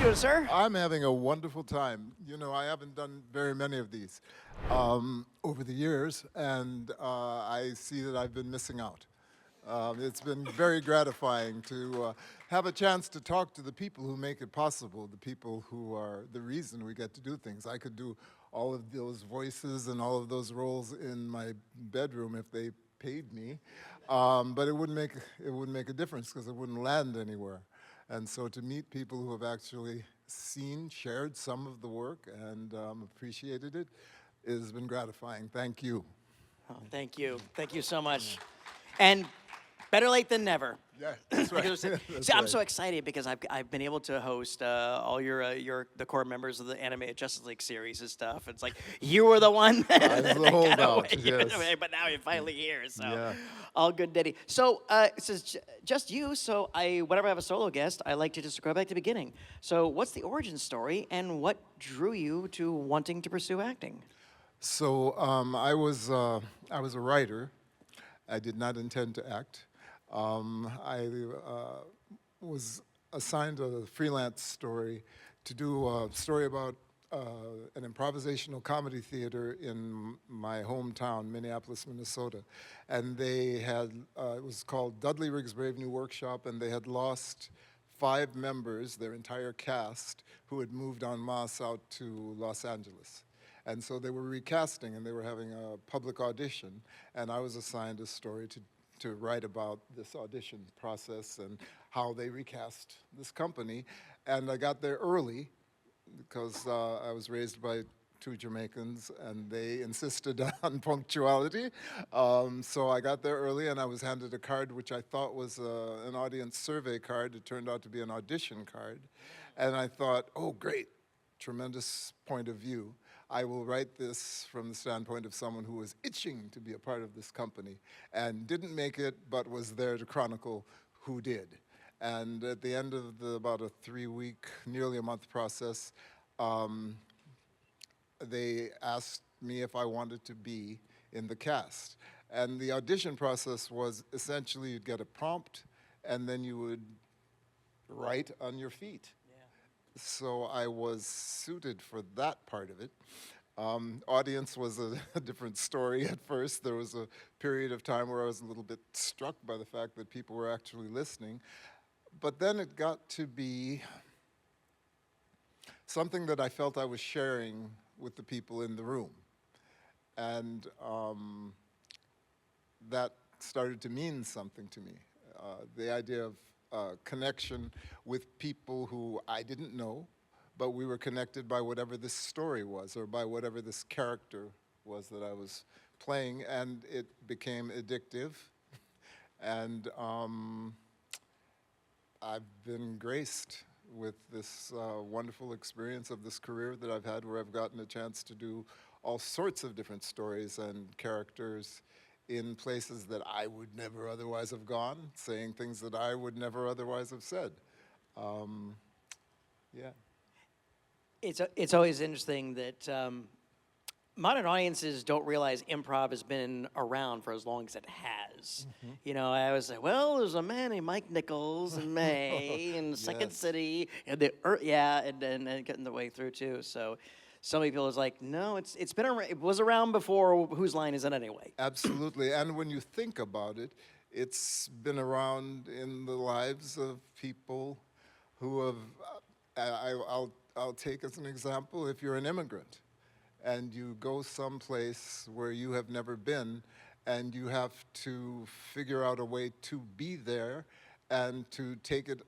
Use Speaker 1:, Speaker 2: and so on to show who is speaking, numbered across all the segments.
Speaker 1: doing, sir?
Speaker 2: I'm having a wonderful time. You know, I haven't done very many of these over the years, and I see that I've been missing out. It's been very gratifying to have a chance to talk to the people who make it possible, the people who are the reason we get to do things. I could do all of those voices and all of those roles in my bedroom if they paid me, but it wouldn't make a difference because it wouldn't land anywhere. And so to meet people who have actually seen, shared some of the work and appreciated it has been gratifying. Thank you.
Speaker 1: Oh, thank you. Thank you so much. And better late than never.
Speaker 2: Yeah, that's right.
Speaker 1: See,
Speaker 2: That's
Speaker 1: I'm
Speaker 2: right.
Speaker 1: so excited because I've been able to host all the core members of the animated Justice League series and stuff. It's like you were the one
Speaker 2: I was the
Speaker 1: that got
Speaker 2: holdout,
Speaker 1: away,
Speaker 2: yes.
Speaker 1: but now you're finally here. So
Speaker 2: Yeah.
Speaker 1: all good, Diddy. So it says just you. So whenever I have a solo guest, I like to just go back to the beginning. So what's the origin story and what drew you to wanting to pursue acting?
Speaker 2: So I was a writer. I did not intend to act. I was assigned a freelance story to do a story about an improvisational comedy theater in my hometown, Minneapolis, Minnesota. And they had, it was called Dudley Riggs Brave New Workshop, and they had lost 5 members, their entire cast, who had moved en masse out to Los Angeles. And so they were recasting, and they were having a public audition, and I was assigned a story to write about this audition process and how they recast this company. And I got there early because I was raised by 2 Jamaicans, and they insisted on punctuality. So I got there early, and I was handed a card which I thought was an audience survey card. It turned out to be an audition card. And I thought, oh, great, tremendous point of view. I will write this from the standpoint of someone who was itching to be a part of this company and didn't make it, but was there to chronicle who did. And at the end of about a 3-week, nearly a month process, they asked me if I wanted to be in the cast. And the audition process was essentially you'd get a prompt, and then you would write on your feet. So I was suited for that part of it. Audience was a different story at first. There was a period of time where I was a little bit struck by the fact that people were actually listening. But then it got to be something that I felt I was sharing with the people in the room. And that started to mean something to me. The idea of connection with people who I didn't know, but we were connected by whatever this story was or by whatever this character was that I was playing, and it became addictive. And I've been graced with this wonderful experience of this career that I've had, where I've gotten a chance to do all sorts of different stories and characters in places that I would never otherwise have gone, saying things that I would never otherwise have said. Yeah.
Speaker 1: It's always interesting that modern audiences don't realize improv has been around for as long as it has.
Speaker 2: Mm-hmm.
Speaker 1: You know, I was like, well, there's a man named Mike Nichols in May in Second
Speaker 2: Yes.
Speaker 1: City, and getting the way through too. So some people is like, no, it's been around. It was around before. Whose line is it anyway?
Speaker 2: Absolutely, and when you think about it, it's been around in the lives of people who have, I'll take as an example, if you're an immigrant and you go someplace where you have never been and you have to figure out a way to be there and to take it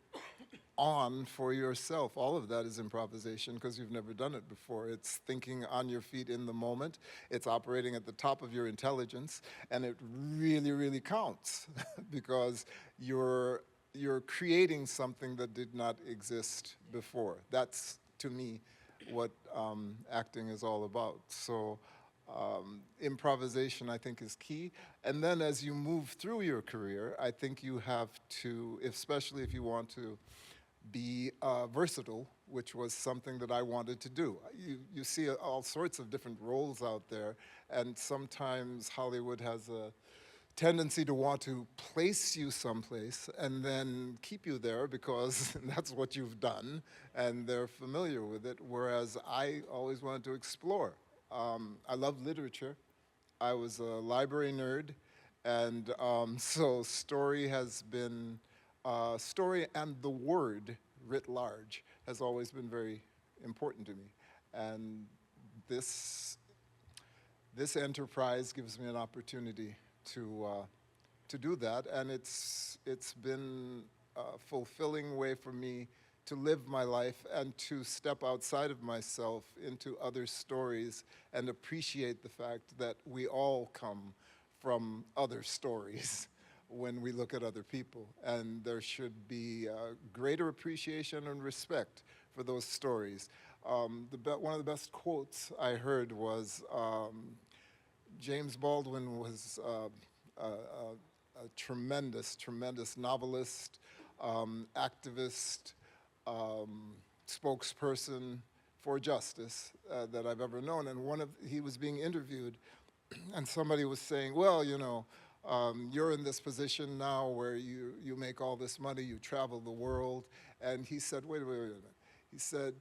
Speaker 2: on for yourself. All of that is improvisation because you've never done it before. It's thinking on your feet in the moment. It's operating at the top of your intelligence, and it really, really counts because you're creating something that did not exist before. That's, to me, what acting is all about. So improvisation, I think, is key. And then as you move through your career, I think you have to, especially if you want to be versatile, which was something that I wanted to do. You see all sorts of different roles out there, and sometimes Hollywood has a tendency to want to place you someplace and then keep you there because that's what you've done and they're familiar with it, whereas I always wanted to explore. I love literature. I was a library nerd, and so story has been, story and the word writ large has always been very important to me. And this enterprise gives me an opportunity to do that, and it's been a fulfilling way for me to live my life and to step outside of myself into other stories and appreciate the fact that we all come from other stories when we look at other people, and there should be greater appreciation and respect for those stories. One of the best quotes I heard was, James Baldwin was a tremendous, tremendous novelist, activist, spokesperson for justice that I've ever known. And he was being interviewed, and somebody was saying, well, you know, you're in this position now where you make all this money, you travel the world. And he said, wait a minute. He said,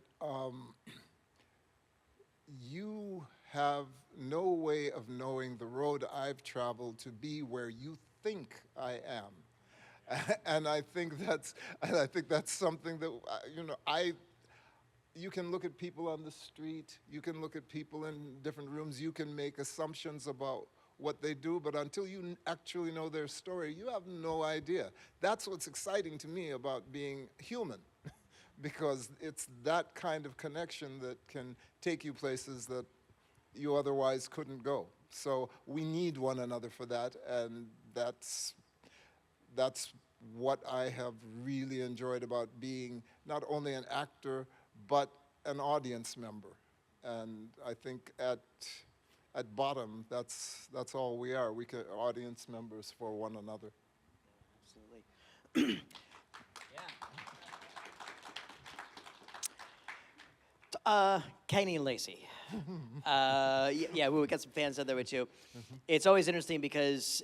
Speaker 2: you have no way of knowing the road I've traveled to be where you think I am. And I think that's something that, you know, you can look at people on the street, you can look at people in different rooms, you can make assumptions about what they do, but until you actually know their story, you have no idea. That's what's exciting to me about being human, because it's that kind of connection that can take you places that you otherwise couldn't go. So we need one another for that, and that's what I have really enjoyed about being not only an actor, but an audience member. And I think at bottom, that's all we are. We can audience members for one another.
Speaker 1: Absolutely. Cagney and Lacey. Yeah, we got some fans out there with you. It's always interesting because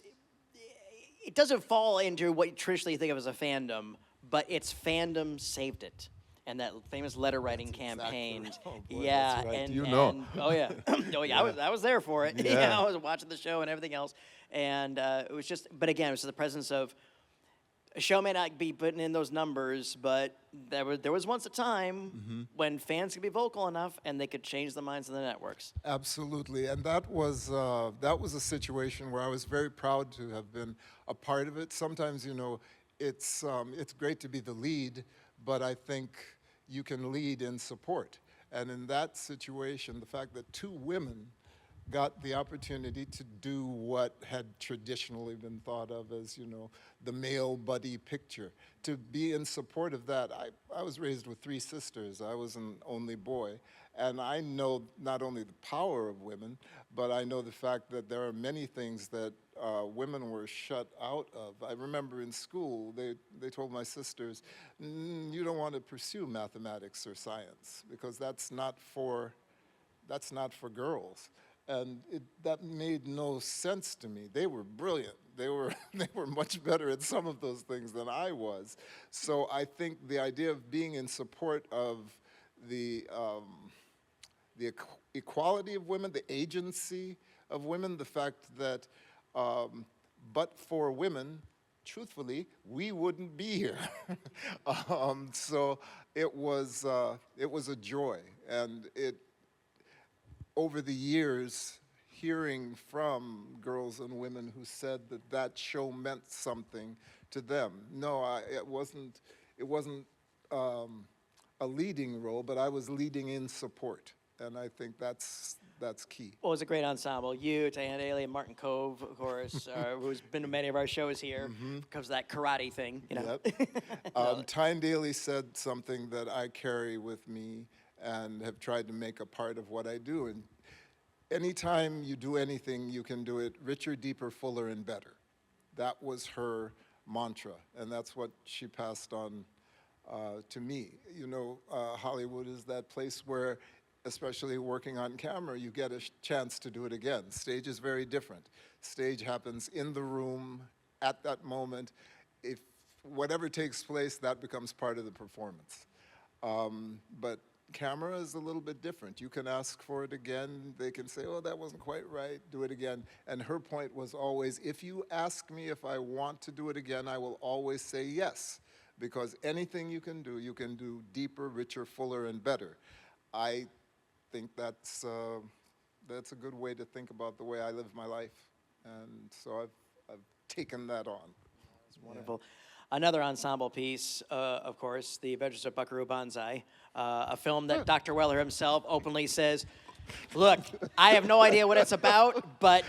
Speaker 1: it doesn't fall into what you traditionally think of as a fandom, but its fandom saved it. And that famous letter writing campaign.
Speaker 2: Exactly. Oh boy,
Speaker 1: yeah,
Speaker 2: that's right.
Speaker 1: and,
Speaker 2: You know.
Speaker 1: and oh yeah, oh yeah, I was there for it.
Speaker 2: Yeah.
Speaker 1: I was watching the show and everything else, and it was just. But again, it was the presence of a show may not be putting in those numbers, but there was once a time when fans could be vocal enough and they could change the minds of the networks.
Speaker 2: Absolutely, and that was a situation where I was very proud to have been a part of it. Sometimes, you know, it's great to be the lead, but I think you can lead in support. And in that situation, the fact that two women got the opportunity to do what had traditionally been thought of as, you know, the male buddy picture. To be in support of that, I was raised with three sisters. I was an only boy. And I know not only the power of women, but I know the fact that there are many things that women were shut out of. I remember in school, they told my sisters, you don't want to pursue mathematics or science because that's not for girls. And that made no sense to me. They were brilliant. They were much better at some of those things than I was. So I think the idea of being in support of the equality of women, the agency of women, the fact that, but for women, truthfully, we wouldn't be here. So it was a joy, and over the years, hearing from girls and women who said that that show meant something to them. No, it wasn't a leading role, but I was leading in support, and I think that's key.
Speaker 1: Well, it was a great ensemble. You, Diane Daly, and Martin Cove, of course, who's been to many of our shows here because of that karate thing, you know.
Speaker 2: Yep. Tyne Daly said something that I carry with me and have tried to make a part of what I do. And anytime you do anything, you can do it richer, deeper, fuller, and better. That was her mantra, and that's what she passed on to me. You know, Hollywood is that place where especially working on camera, you get a chance to do it again. Stage is very different. Stage happens in the room at that moment. If whatever takes place, that becomes part of the performance. But camera is a little bit different. You can ask for it again. They can say, oh, that wasn't quite right, do it again. And her point was always, if you ask me if I want to do it again, I will always say yes. Because anything you can do deeper, richer, fuller, and better. I think that's a good way to think about the way I live my life. And so I've taken that on.
Speaker 1: It's wonderful. Yeah. Another ensemble piece, of course, The Adventures of Buckaroo Banzai, a film that Dr. Weller himself openly says, look, I have no idea what it's about, but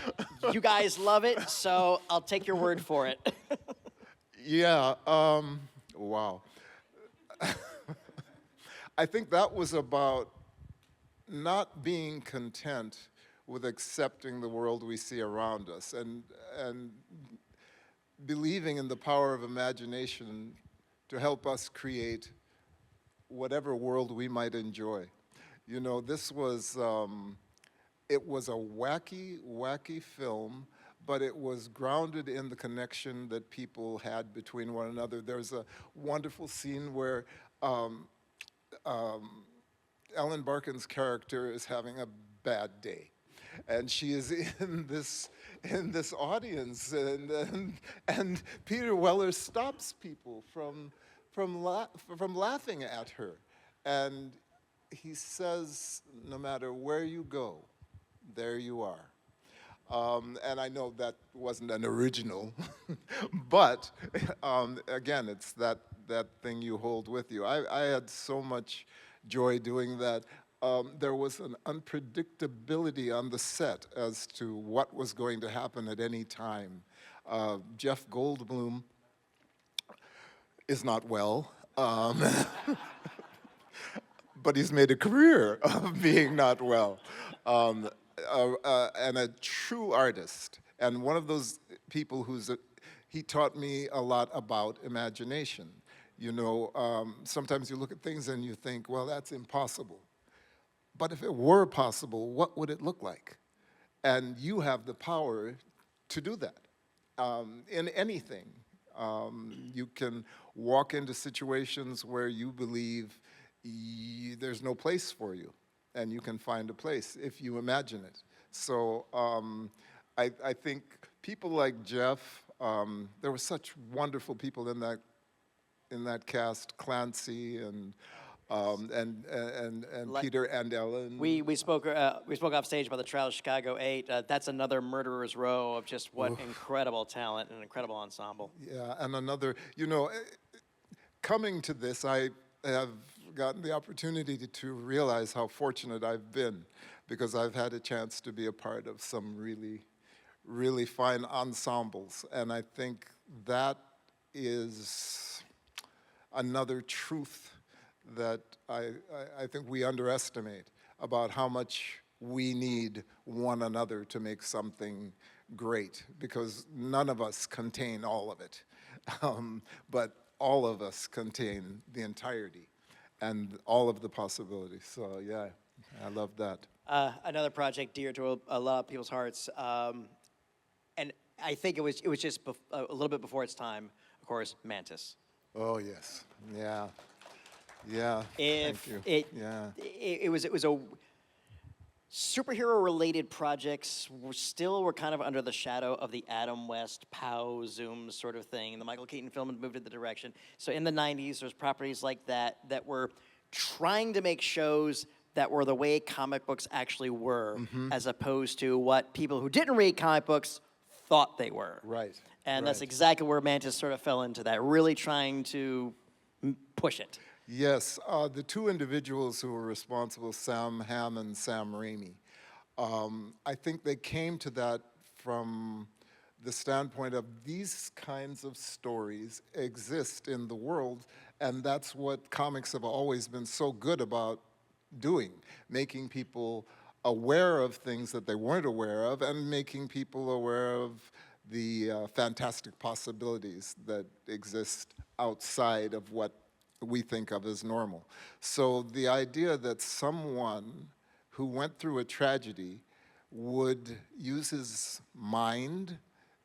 Speaker 1: you guys love it, so I'll take your word for it.
Speaker 2: Yeah, wow. I think that was about not being content with accepting the world we see around us and believing in the power of imagination to help us create whatever world we might enjoy. You know, this was, it was a wacky, wacky film, but it was grounded in the connection that people had between one another. There's a wonderful scene where Ellen Barkin's character is having a bad day. And she is in this audience, and Peter Weller stops people from laughing at her, and he says, "No matter where you go, there you are." And I know that wasn't an original, but again, it's that thing you hold with you. I had so much joy doing that. There was an unpredictability on the set as to what was going to happen at any time. Jeff Goldblum is not well, but he's made a career of being not well, and a true artist. And one of those people he taught me a lot about imagination. You know, sometimes you look at things and you think, well, that's impossible. But if it were possible, what would it look like? And you have the power to do that in anything. You can walk into situations where you believe there's no place for you, and you can find a place if you imagine it. So I think people like Jeff, there were such wonderful people in that cast, Clancy and Peter and Ellen.
Speaker 1: We spoke off stage about the trial of Chicago 8. That's another murderer's row of just what incredible talent and incredible ensemble.
Speaker 2: Yeah, and another, you know, coming to this, I have gotten the opportunity to realize how fortunate I've been, because I've had a chance to be a part of some really, really fine ensembles, and I think that is another truth that I think we underestimate about how much we need one another to make something great, because none of us contain all of it, but all of us contain the entirety and all of the possibilities. So yeah, I love that.
Speaker 1: Another project dear to a lot of people's hearts, and I think it was just a little bit before its time, of course, Mantis.
Speaker 2: Oh yes, yeah. Yeah,
Speaker 1: thank
Speaker 2: you.
Speaker 1: It was a superhero-related projects were kind of under the shadow of the Adam West, Pow, Zoom sort of thing. The Michael Keaton film had moved in the direction. So in the 90s, there's properties like that were trying to make shows that were the way comic books actually were, as opposed to what people who didn't read comic books thought they were.
Speaker 2: Right.
Speaker 1: And that's exactly where Mantis sort of fell into that, really trying to push it.
Speaker 2: Yes, the two individuals who were responsible, Sam Hamm and Sam Raimi, I think they came to that from the standpoint of these kinds of stories exist in the world, and that's what comics have always been so good about doing, making people aware of things that they weren't aware of, and making people aware of the fantastic possibilities that exist outside of what we think of as normal. So the idea that someone who went through a tragedy would use his mind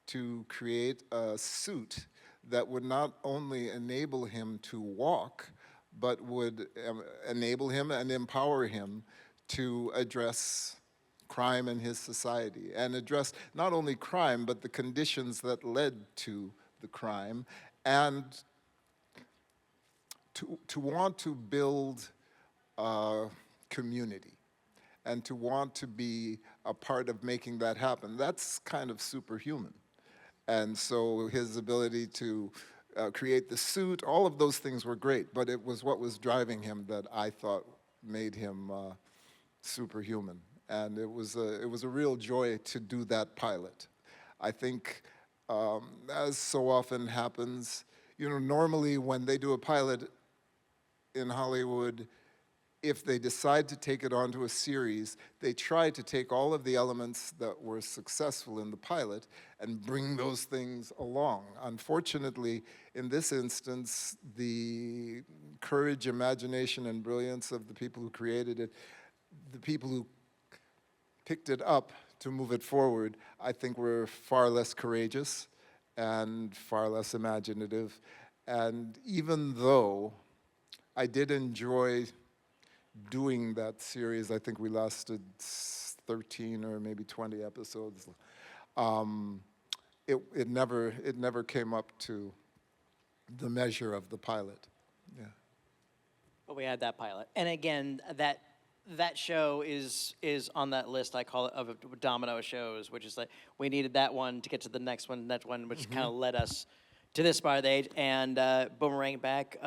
Speaker 2: to create a suit that would not only enable him to walk, but would enable him and empower him to address crime in his society, and address not only crime, but the conditions that led to the crime, and to want to build a community and to want to be a part of making that happen. That's kind of superhuman. And so his ability to create the suit, all of those things were great, but it was what was driving him that I thought made him superhuman. And it was a real joy to do that pilot. I think, as so often happens, normally when they do a pilot in Hollywood, if they decide to take it onto a series, they try to take all of the elements that were successful in the pilot and bring those things along. Unfortunately, in this instance, the courage, imagination, and brilliance of the people who created it, the people who picked it up to move it forward, I think were far less courageous and far less imaginative. And even though I did enjoy doing that series, I think we lasted 13 or maybe 20 episodes. It never came up to the measure of the pilot. Yeah.
Speaker 1: But we had that pilot, and again, that show is on that list. I call it of domino shows, which is like we needed that one to get to the next one, which kind of led us to this part of the age, and boomerang back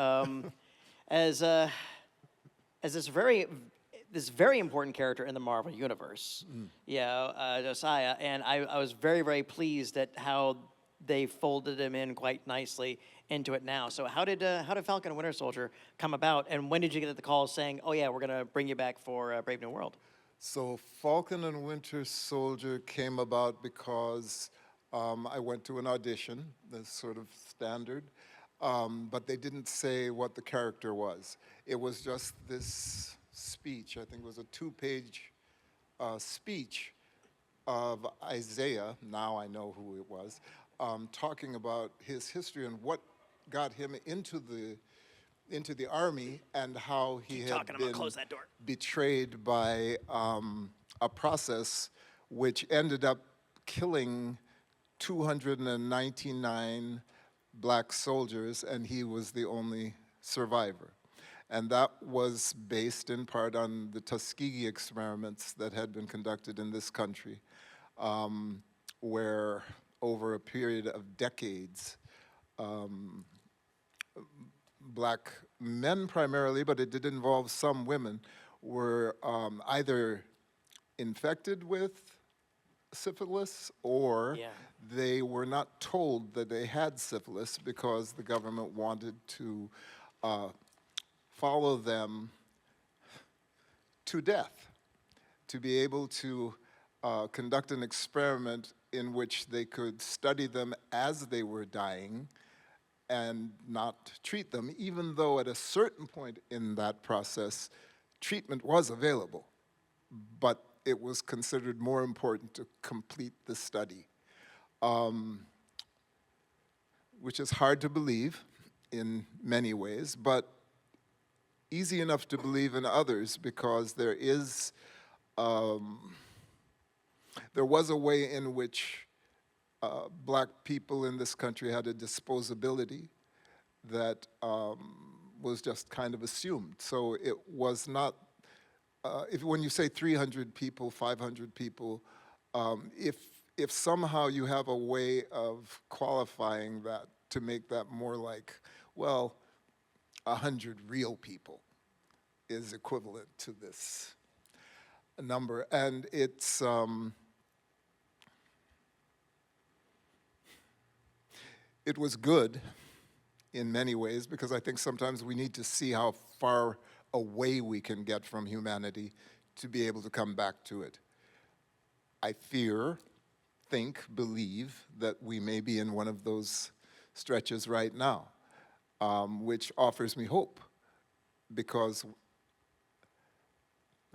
Speaker 1: as this very important character in the Marvel universe. Josiah, and I was very, very pleased at how they folded him in quite nicely into it now. So how did Falcon and Winter Soldier come about, and when did you get the call saying, oh yeah, we're gonna bring you back for Brave New World?
Speaker 2: So Falcon and Winter Soldier came about because I went to an audition, that's sort of standard, but they didn't say what the character was. It was just this speech, I think it was a 2-page speech of Isaiah, now I know who it was, talking about his history and what got him into the army and how he had been betrayed by a process which ended up killing 299 black soldiers, and he was the only survivor. And that was based in part on the Tuskegee experiments that had been conducted in this country, where over a period of decades, black men primarily, but it did involve some women, were either infected with syphilis or they were not told that they had syphilis because the government wanted to follow them to death, to be able to conduct an experiment in which they could study them as they were dying and not treat them, even though at a certain point in that process, treatment was available, but it was considered more important to complete the study, which is hard to believe in many ways, but easy enough to believe in others, because there was a way in which black people in this country had a disposability that was just kind of assumed. So it was not, when you say 300 people, 500 people, if somehow you have a way of qualifying that to make that more like, well, 100 real people is equivalent to this number. And it's, it was good in many ways, because I think sometimes we need to see how far away we can get from humanity to be able to come back to it. I think, believe that we may be in one of those stretches right now, which offers me hope, because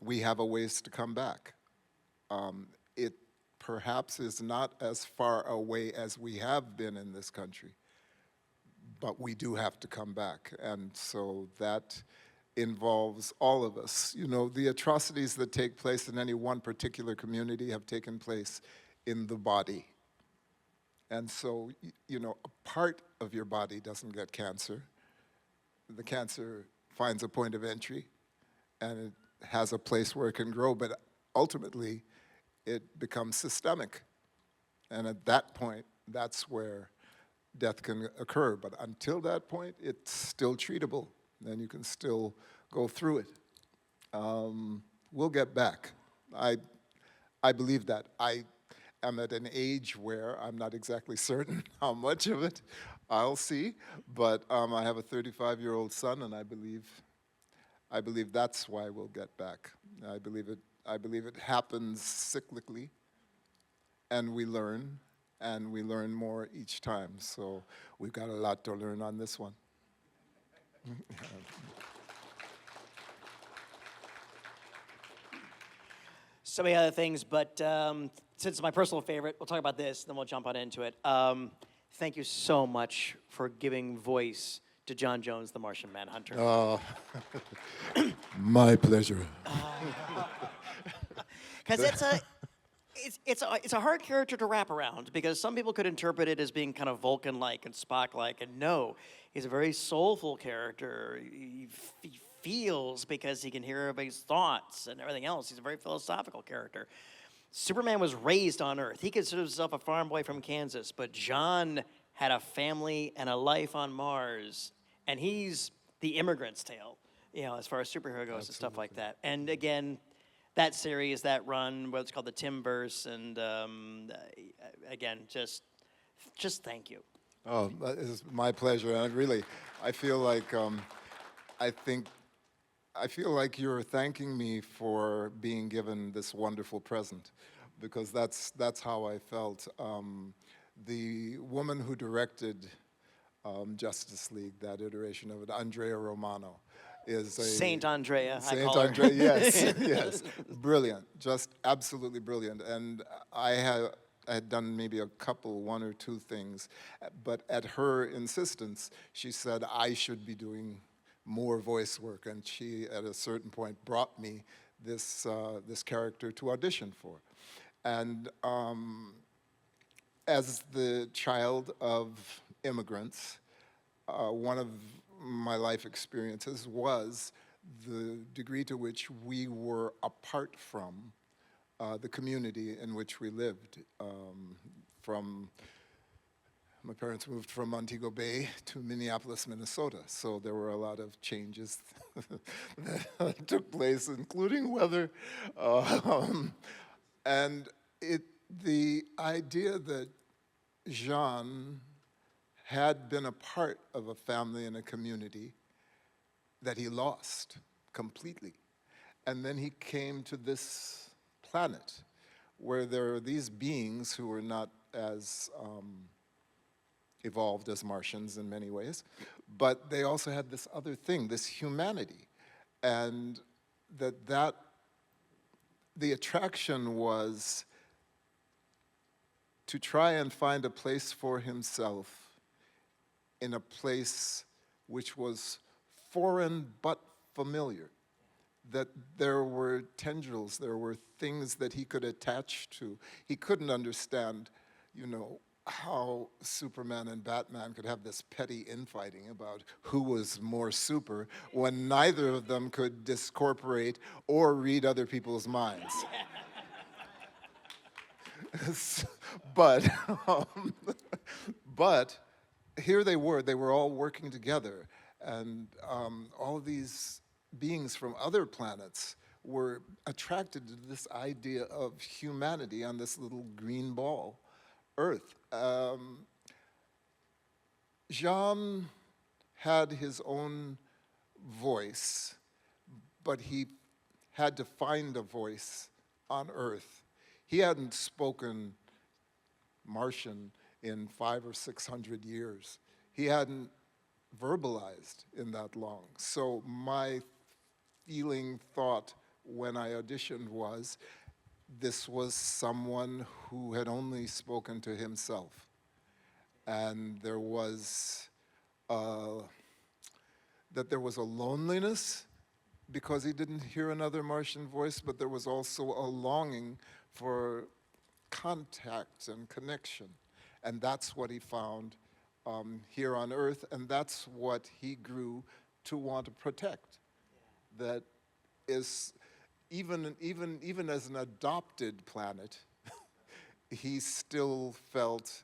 Speaker 2: we have a ways to come back. It perhaps is not as far away as we have been in this country, but we do have to come back. And so that involves all of us. You know, the atrocities that take place in any one particular community have taken place in the body. And so, you know, a part of your body doesn't get cancer. The cancer finds a point of entry, and it has a place where it can grow, but ultimately, it becomes systemic. And at that point, that's where death can occur. But until that point, it's still treatable. Then you can still go through it. We'll get back. I believe that. I am at an age where I'm not exactly certain how much of it I'll see, but I have a 35-year-old son, and I believe that's why we'll get back. I believe it happens cyclically, and we learn more each time. So we've got a lot to learn on this one.
Speaker 1: So many other things, but since it's my personal favorite, we'll talk about this, then we'll jump on into it. Thank you so much for giving voice to John Jones, the Martian Manhunter.
Speaker 2: Oh, my pleasure.
Speaker 1: Because it's a hard character to wrap around, because some people could interpret it as being kind of Vulcan-like and Spock-like, and no, he's a very soulful character. He feels because he can hear everybody's thoughts and everything else. He's a very philosophical character. Superman was raised on Earth. He considered himself a farm boy from Kansas, but John had a family and a life on Mars, and he's the immigrant's tale, you know, as far as superhero goes and stuff like that. And again, that series, that run, what's called the Timverse, and again, just thank you.
Speaker 2: Oh, it's my pleasure. And I feel like I feel like you're thanking me for being given this wonderful present, because that's how I felt. The woman who directed Justice League, that iteration of it, Andrea Romano, is a
Speaker 1: Saint Andrea, I
Speaker 2: Saint
Speaker 1: call her.
Speaker 2: Andrea, yes, yes, brilliant, just absolutely brilliant. And I had done maybe one or two things, but at her insistence, she said I should be doing more voice work, and she, at a certain point, brought me this character to audition for. And as the child of immigrants, one of my life experiences was the degree to which we were apart from the community in which we lived. My parents moved from Montego Bay to Minneapolis, Minnesota, so there were a lot of changes that took place, including weather. And the idea that Jean had been a part of a family and a community that he lost completely. And then he came to this planet where there are these beings who were not as evolved as Martians in many ways, but they also had this other thing, this humanity. And the attraction was to try and find a place for himself in a place which was foreign but familiar, that there were tendrils, there were things that he could attach to. He couldn't understand, you know, how Superman and Batman could have this petty infighting about who was more super when neither of them could discorporate or read other people's minds. But here they were all working together, and all these beings from other planets were attracted to this idea of humanity on this little green ball, Earth. Jean had his own voice, but he had to find a voice on Earth. He hadn't spoken Martian in 500 or 600 years. He hadn't verbalized in that long. So my thought when I auditioned was this was someone who had only spoken to himself. And there was, that there was a loneliness because he didn't hear another Martian voice, but there was also a longing for contact and connection. And that's what he found here on Earth, and that's what he grew to want to protect. That is, even as an adopted planet, he still felt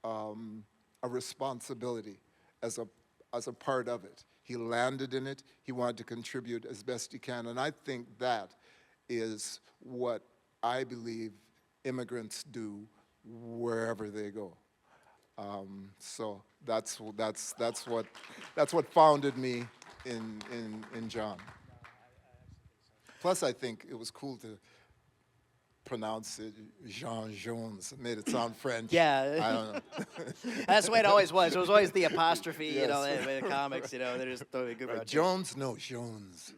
Speaker 2: a responsibility as a part of it. He landed in it. He wanted to contribute as best he can, and I think that is what I believe immigrants do wherever they go. So that's what founded me in John. Plus, I think it was cool to pronounce it Jean Jones. It made it sound French.
Speaker 1: Yeah.
Speaker 2: I don't know.
Speaker 1: That's the way it always was. It was always the apostrophe,
Speaker 2: Yes.
Speaker 1: you know, in the comics, you know, they're just totally good for
Speaker 2: Jones? No, Jones.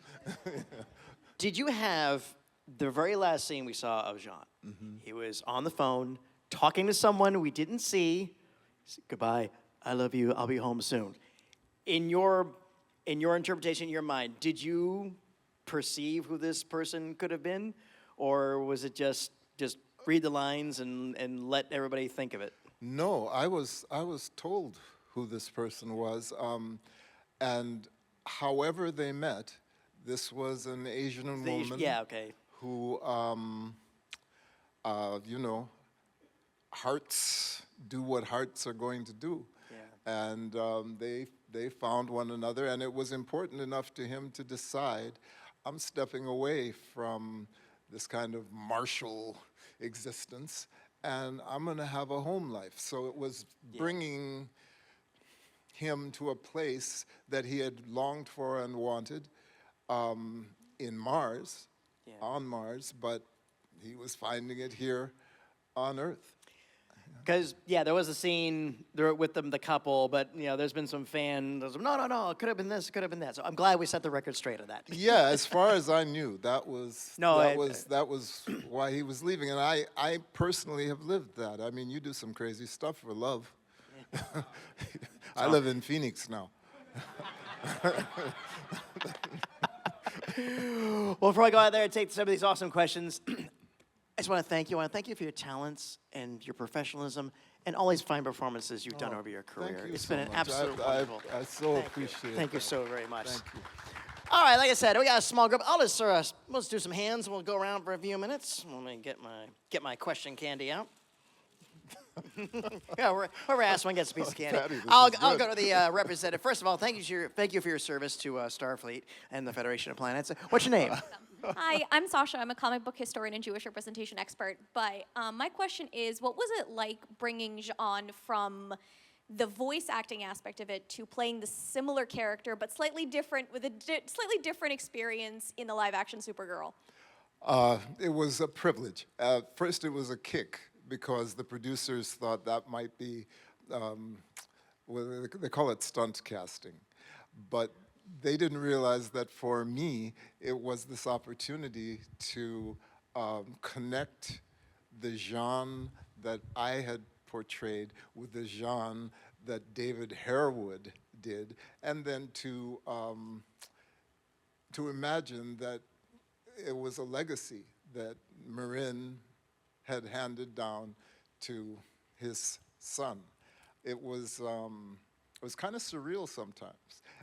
Speaker 1: Did you have the very last scene we saw of Jean?
Speaker 2: Mm-hmm.
Speaker 1: He was on the phone talking to someone we didn't see. He said, "Goodbye, I love you, I'll be home soon." In your interpretation, in your mind, did you perceive who this person could have been? Or was it just read the lines and let everybody think of it?
Speaker 2: No, I was told who this person was, and however they met, this was an Asian woman.
Speaker 1: Yeah, okay.
Speaker 2: Who, you know, hearts do what hearts are going to do. Yeah. And they found one another, and it was important enough to him to decide, I'm stepping away from this kind of martial existence, and I'm going to have a home life. So it was bringing him to a place that he had longed for and wanted in Mars, on Mars, but he was finding it here on Earth.
Speaker 1: Because, there was a scene there with them, the couple, but, you know, there's been some fans, no, it could have been this, it could have been that. So I'm glad we set the record straight on that.
Speaker 2: Yeah, as far as I knew, that was why he was leaving. And I personally have lived that. I mean, you do some crazy stuff for love. I live in Phoenix now.
Speaker 1: Well, before I go out there and take some of these awesome questions, I just want to thank you. I want to thank you for your talents and your professionalism and all these fine performances you've done over your career.
Speaker 2: Thank you
Speaker 1: It's
Speaker 2: so
Speaker 1: been an
Speaker 2: much.
Speaker 1: absolute wonderful.
Speaker 2: I so appreciate it.
Speaker 1: Thank you so very much.
Speaker 2: Thank you.
Speaker 1: All right, like I said, we got a small group. I'll just let's do some hands. We'll go around for a few minutes. Let me get my question candy out. Whoever asks one gets a piece of candy.
Speaker 2: Patty,
Speaker 1: I'll go to the representative. First of all, thank you for your service to Starfleet and the Federation of Planets. What's your name?
Speaker 3: Hi, I'm Sasha. I'm a comic book historian and Jewish representation expert. But my question is, what was it like bringing Jean from the voice acting aspect of it to playing the similar character, but slightly different, with a slightly different experience in the live-action Supergirl?
Speaker 2: It was a privilege. First, it was a kick because the producers thought that might be, they call it stunt casting. But they didn't realize that for me, it was this opportunity to connect the Jean that I had portrayed with the Jean that David Harewood did, and then to imagine that it was a legacy that M.A.N.T.I.S had handed down to his son. It was kind of surreal sometimes.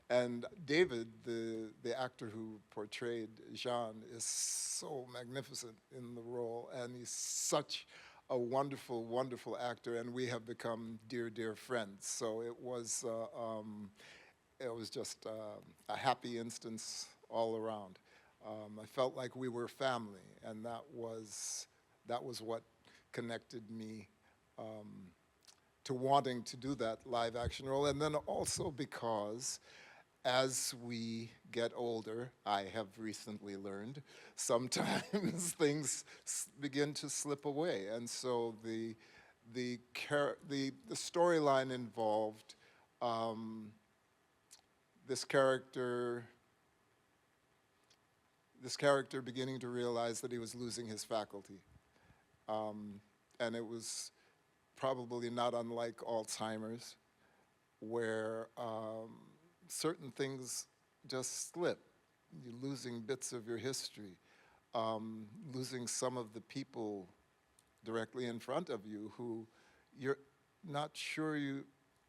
Speaker 2: And David, the actor who portrayed Jean, is so magnificent in the role, and he's such a wonderful, wonderful actor, and we have become dear, dear friends. So it was just a happy instance all around. I felt like we were family, and that was what connected me to wanting to do that live action role. And then also because as we get older, I have recently learned, sometimes things begin to slip away. And so the storyline involved this this character beginning to realize that he was losing his faculty. And it was probably not unlike Alzheimer's, where certain things just slip. You're losing bits of your history, losing some of the people directly in front of you who you're not sure you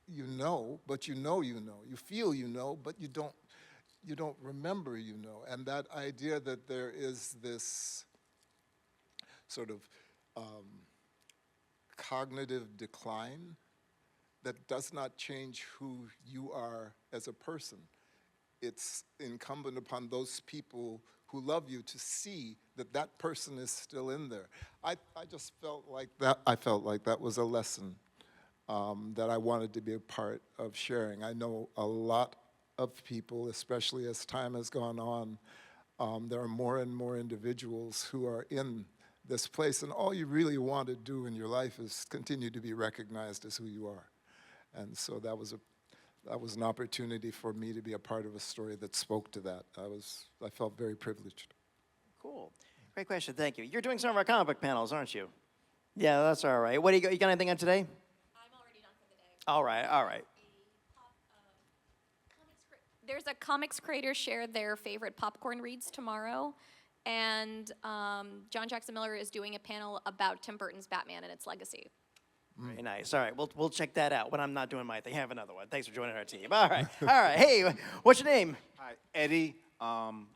Speaker 2: know, but you know you know. You feel you know, but you don't remember you know. And that idea that there is this sort of cognitive decline that does not change who you are as a person. It's incumbent upon those people who love you to see that that person is still in there. I just felt like that. I felt like that was a lesson that I wanted to be a part of sharing. I know a lot of people, especially as time has gone on, there are more and more individuals who are in this place, and all you really want to do in your life is continue to be recognized as who you are. And so that was an opportunity for me to be a part of a story that spoke to that. I felt very privileged.
Speaker 1: Cool. Great question. Thank you. You're doing some of our comic book panels, aren't you? Yeah, that's all right. What do you got anything on today?
Speaker 3: I'm already done for the day.
Speaker 1: All right. All right.
Speaker 3: There's a comics creator share their favorite popcorn reads tomorrow, and John Jackson Miller is doing a panel about Tim Burton's Batman and its legacy.
Speaker 1: Very nice. All right, we'll check that out when I'm not doing my thing. Have another one. Thanks for joining our team. All right. All right. Hey, what's your name?
Speaker 4: Hi, Eddie, and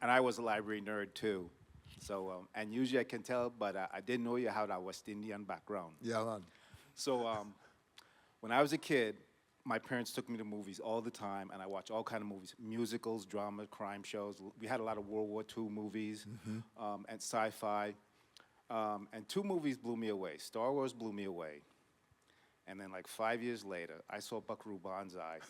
Speaker 4: I was a library nerd too. So, and usually I can tell, but I didn't know you had a West Indian background.
Speaker 2: Yeah, man.
Speaker 4: So, when I was a kid, my parents took me to movies all the time, and I watched all kind of movies, musicals, drama, crime shows. We had a lot of World War II movies, and sci-fi. And two movies blew me away. Star Wars blew me away. And then like 5 years later, I saw Buckaroo Banzai.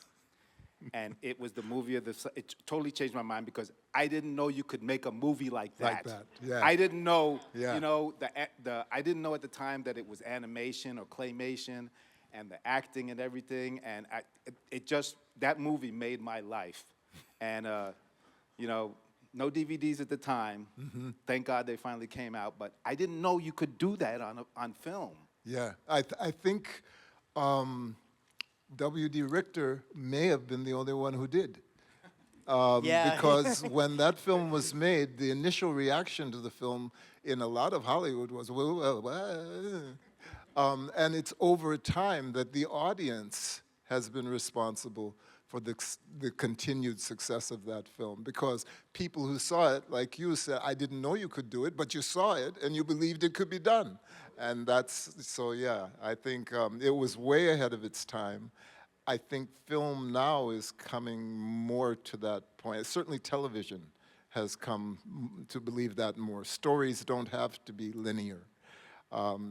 Speaker 4: And it was the movie of it totally changed my mind because I didn't know you could make a movie like that.
Speaker 2: Like that, yeah.
Speaker 4: I didn't know,
Speaker 2: Yeah.
Speaker 4: you know, I didn't know at the time that it was animation or claymation and the acting and everything. And that movie made my life. And, you know, no DVDs at the time. Thank God they finally came out. But I didn't know you could do that on film.
Speaker 2: Yeah, I think W.D. Richter may have been the only one who did.
Speaker 1: Yeah.
Speaker 2: Because when that film was made, the initial reaction to the film in a lot of Hollywood was, and it's over time that the audience has been responsible for the continued success of that film, because people who saw it, like you said, I didn't know you could do it, but you saw it and you believed it could be done. And so yeah, I think it was way ahead of its time. I think film now is coming more to that point. Certainly television has come to believe that more. Stories don't have to be linear.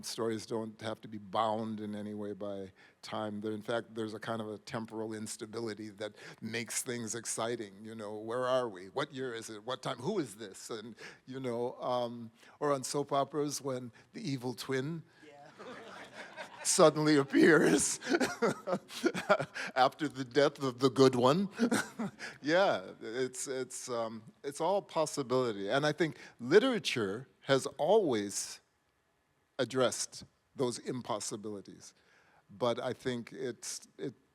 Speaker 2: Stories don't have to be bound in any way by time. In fact, there's a kind of a temporal instability that makes things exciting. You know, where are we? What year is it? What time? Who is this? And, you know, or on soap operas when the evil twin suddenly appears after the death of the good one. Yeah, it's all possibility. And I think literature has always addressed those impossibilities. But I think it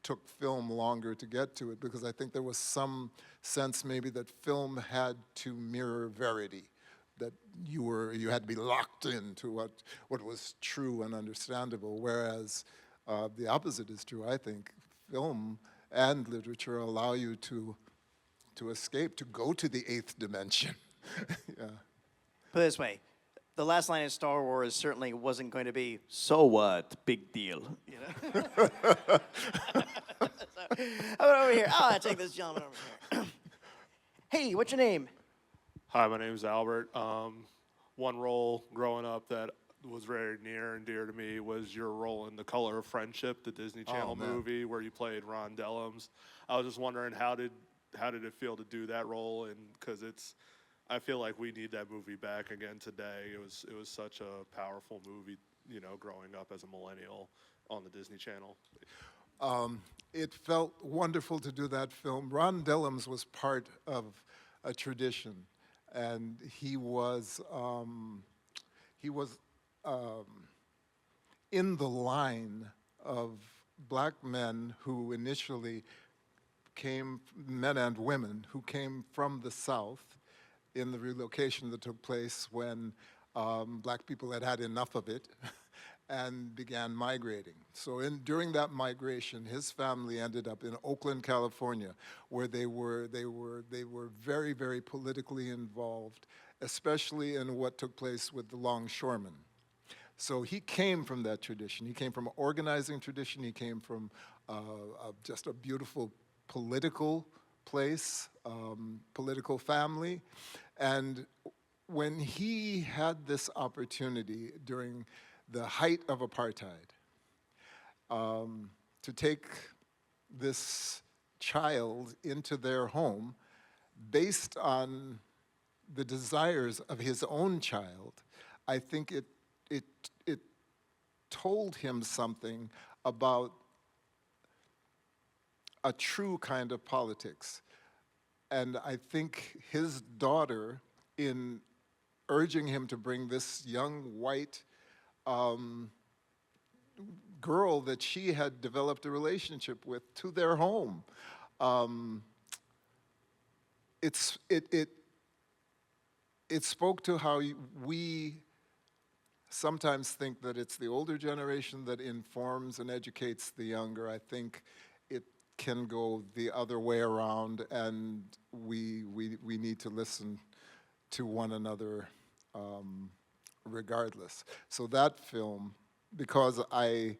Speaker 2: took film longer to get to it, because I think there was some sense maybe that film had to mirror verity, that you had to be locked into what was true and understandable, whereas the opposite is true. I think film and literature allow you to escape, to go to the eighth dimension. Yeah.
Speaker 1: Put it this way. The last line in Star Wars certainly wasn't going to be, so what, big deal. You know? How about over here? Oh, I'll take this gentleman over here. Hey, what's your name?
Speaker 5: Hi, my name is Albert. One role growing up that was very near and dear to me was your role in The Color of Friendship, the Disney Channel movie where you played Ron Dellums. I was just wondering, how did it feel to do that role? And because I feel like we need that movie back again today. It was such a powerful movie, you know, growing up as a millennial on the Disney Channel.
Speaker 2: It felt wonderful to do that film. Ron Dellums was part of a tradition, and he was in the line of black men who initially came, men and women, who came from the South in the relocation that took place when black people had had enough of it and began migrating. So during that migration, his family ended up in Oakland, California, where they were very, very politically involved, especially in what took place with the longshoremen. So he came from that tradition. He came from an organizing tradition. He came from just a beautiful political place, political family. And when he had this opportunity during the height of apartheid to take this child into their home based on the desires of his own child, I think it told him something about a true kind of politics. And I think his daughter, in urging him to bring this young white girl that she had developed a relationship with to their home, it spoke to how we sometimes think that it's the older generation that informs and educates the younger. I think it can go the other way around, and we need to listen to one another regardless. So that film, because I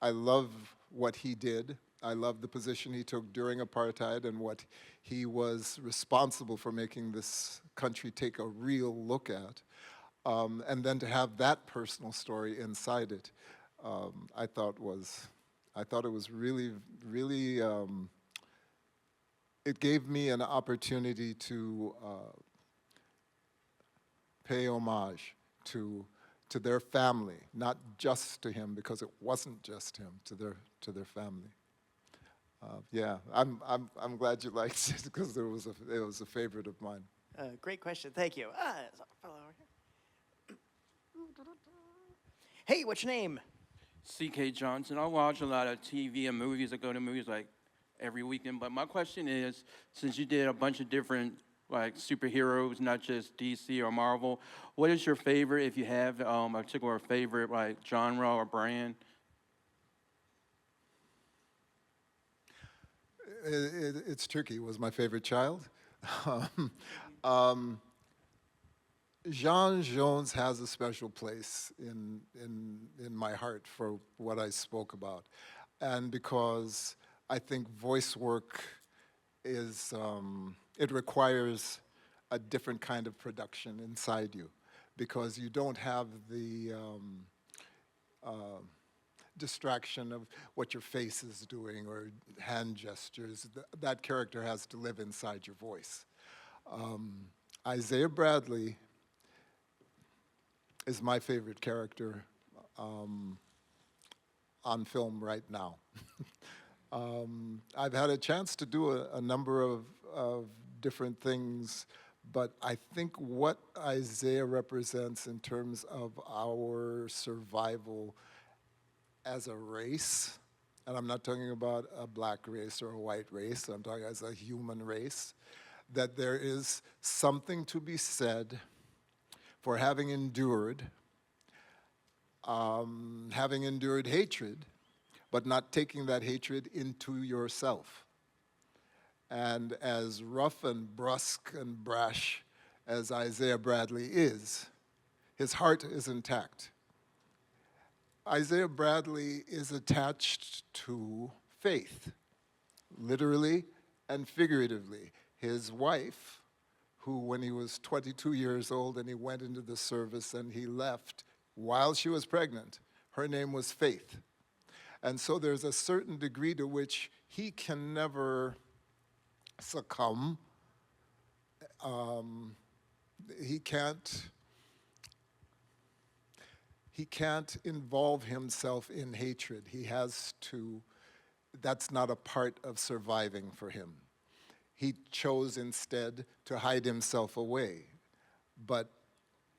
Speaker 2: love what he did, I love the position he took during apartheid and what he was responsible for making this country take a real look at. And then to have that personal story inside it, I thought it was really, really, it gave me an opportunity to pay homage to their family, not just to him, because it wasn't just him, to their family. Yeah, I'm glad you liked it, because it was a favorite of mine.
Speaker 1: Great question. Thank you. There's a fellow over here. Hey, what's your name?
Speaker 6: C.K. Johnson. I watch a lot of TV and movies. I go to movies like every weekend. But my question is, since you did a bunch of different like superheroes, not just DC or Marvel, what is your favorite, if you have a particular favorite like genre or brand?
Speaker 2: It's tricky. It was my favorite child. Jean Jones has a special place in my heart for what I spoke about. And because I think voice work is, it requires a different kind of production inside you, because you don't have the distraction of what your face is doing or hand gestures. That character has to live inside your voice. Isaiah Bradley is my favorite character on film right now. I've had a chance to do a number of different things, but I think what Isaiah represents in terms of our survival as a race, and I'm not talking about a black race or a white race, I'm talking as a human race, that there is something to be said for having endured hatred, but not taking that hatred into yourself. And as rough and brusque and brash as Isaiah Bradley is, his heart is intact. Isaiah Bradley is attached to faith, literally and figuratively. His wife, who when he was 22 years old and he went into the service and he left while she was pregnant, her name was Faith. And so there's a certain degree to which he can never succumb. He can't involve himself in hatred. He has to, that's not a part of surviving for him. He chose instead to hide himself away. but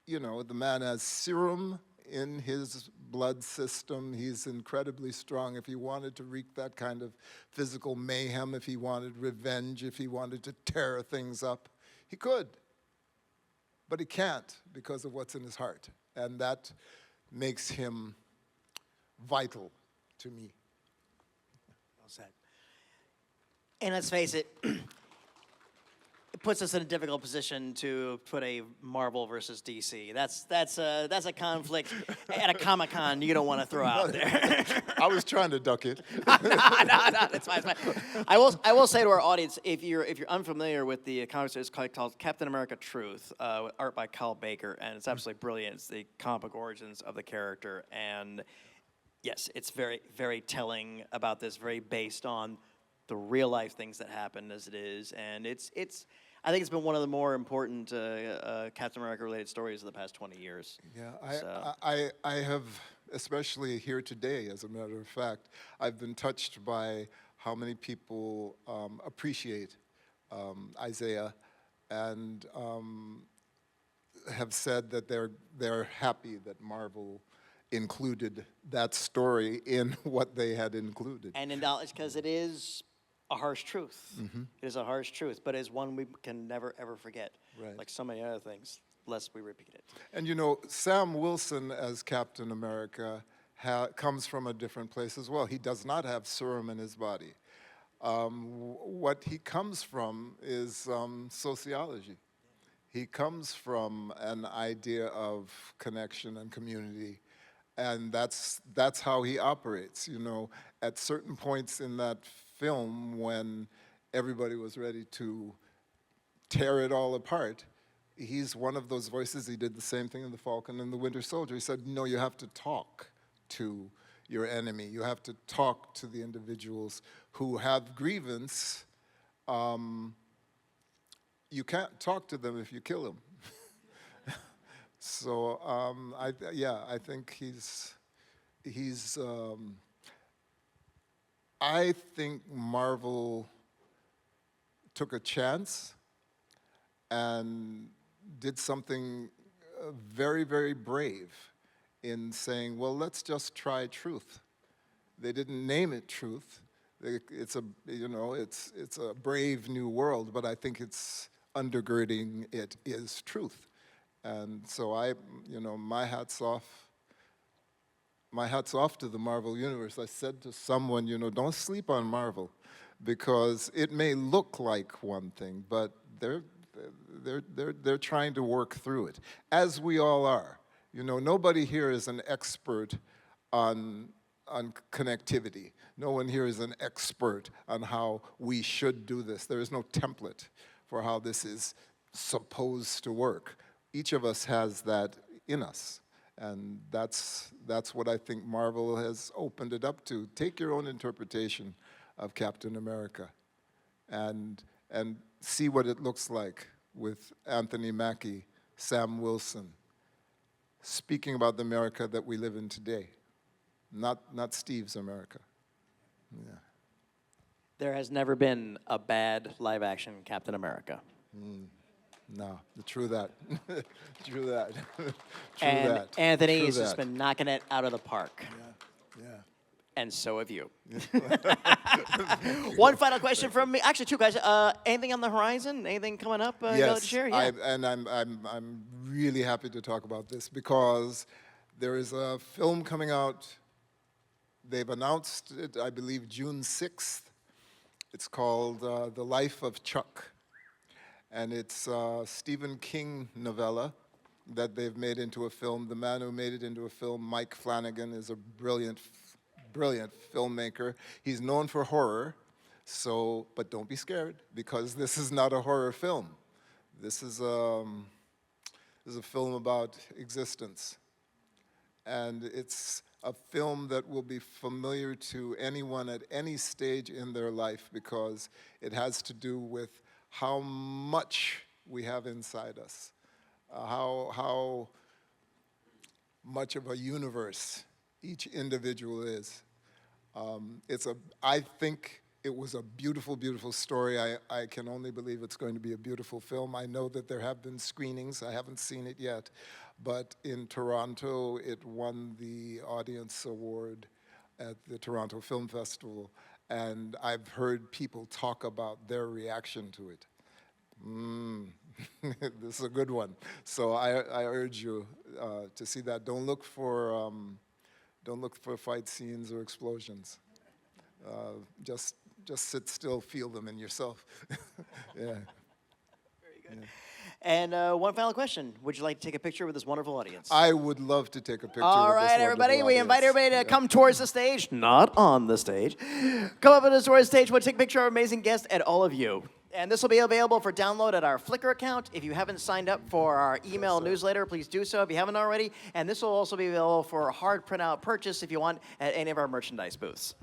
Speaker 2: you know, the man has serum in his blood system. He's incredibly strong. If he wanted to wreak that kind of physical mayhem, if he wanted revenge, if he wanted to tear things up, he could. But he can't because of what's in his heart. And that makes him vital to me.
Speaker 1: Well said. And let's face it, it puts us in a difficult position to put a Marvel versus DC. That's a conflict at a Comic-Con you don't want to throw out there.
Speaker 2: I was trying to duck it.
Speaker 1: no, it's fine, it's fine. I will say to our audience, if you're unfamiliar with the comic, it's called Captain America Truth, with art by Kyle Baker, and it's absolutely brilliant. It's the comic book origins of the character, and yes, it's very, very telling about this, very based on the real life things that happen as it is, and it's. I think it's been one of the more important Captain America related stories of the past 20 years.
Speaker 2: Yeah, I have, especially here today, as a matter of fact, I've been touched by how many people appreciate Isaiah and have said that they're happy that Marvel included that story in what they had included.
Speaker 1: And acknowledge, because it is a harsh truth. It is a harsh truth, but it's one we can never, ever forget.
Speaker 2: Right.
Speaker 1: Like so many other things, lest we repeat it.
Speaker 2: And you know, Sam Wilson as Captain America comes from a different place as well. He does not have serum in his body. What he comes from is sociology. He comes from an idea of connection and community, and that's how he operates. You know, at certain points in that film, when everybody was ready to tear it all apart, he's one of those voices. He did the same thing in The Falcon and the Winter Soldier. He said, no, you have to talk to your enemy. You have to talk to the individuals who have grievance. You can't talk to them if you kill them. So I think I think Marvel took a chance and did something very, very brave in saying, well, let's just try truth. They didn't name it truth. It's a brave new world, but I think it's undergirding it is truth. And so my hat's off. My hat's off to the Marvel Universe. I said to someone, don't sleep on Marvel, because it may look like one thing, but they're trying to work through it, as we all are. Nobody here is an expert on connectivity. No one here is an expert on how we should do this. There is no template for how this is supposed to work. Each of us has that in us. And that's what I think Marvel has opened it up to. Take your own interpretation of Captain America and see what it looks like with Anthony Mackie, Sam Wilson, speaking about the America that we live in today, not Steve's America. Yeah.
Speaker 1: There has never been a bad live-action Captain America.
Speaker 2: No, true that. True that. True
Speaker 1: And
Speaker 2: that.
Speaker 1: Anthony
Speaker 2: True
Speaker 1: has just
Speaker 2: that.
Speaker 1: been knocking it out of the park.
Speaker 2: Yeah.
Speaker 1: And so have you. One final question from me. Actually, two guys. Anything on the horizon? Anything coming up? You'd like to
Speaker 2: Yes,
Speaker 1: share? Yeah.
Speaker 2: I'm really happy to talk about this because there is a film coming out. They've announced it, I believe, June 6th. It's called The Life of Chuck. And it's a Stephen King novella that they've made into a film. The man who made it into a film, Mike Flanagan, is a brilliant filmmaker. He's known for horror, but don't be scared, because this is not a horror film. This is a film about existence. And it's a film that will be familiar to anyone at any stage in their life, because it has to do with how much we have inside us, how much of a universe each individual is. I think It was a beautiful, beautiful story. I can only believe it's going to be a beautiful film. I know that there have been screenings. I haven't seen it yet. But in Toronto, it won the Audience Award at the Toronto Film Festival. And I've heard people talk about their reaction to it. This is a good one. So I urge you to see that. Don't look for fight scenes or explosions. Just sit still, feel them in yourself. Yeah.
Speaker 1: Very good. And one final question. Would you like to take a picture with this wonderful audience?
Speaker 2: I would love to take a picture.
Speaker 1: All
Speaker 2: with this
Speaker 1: right,
Speaker 2: wonderful
Speaker 1: everybody. We invite
Speaker 2: audience.
Speaker 1: everybody to come towards the stage, not on the stage. Come up towards the stage. We'll take a picture of our amazing guest and all of you. And this will be available for download at our Flickr account. If you haven't signed up for our email newsletter, please do so if you haven't already. And this will also be available for a hard printout purchase if you want at any of our merchandise booths.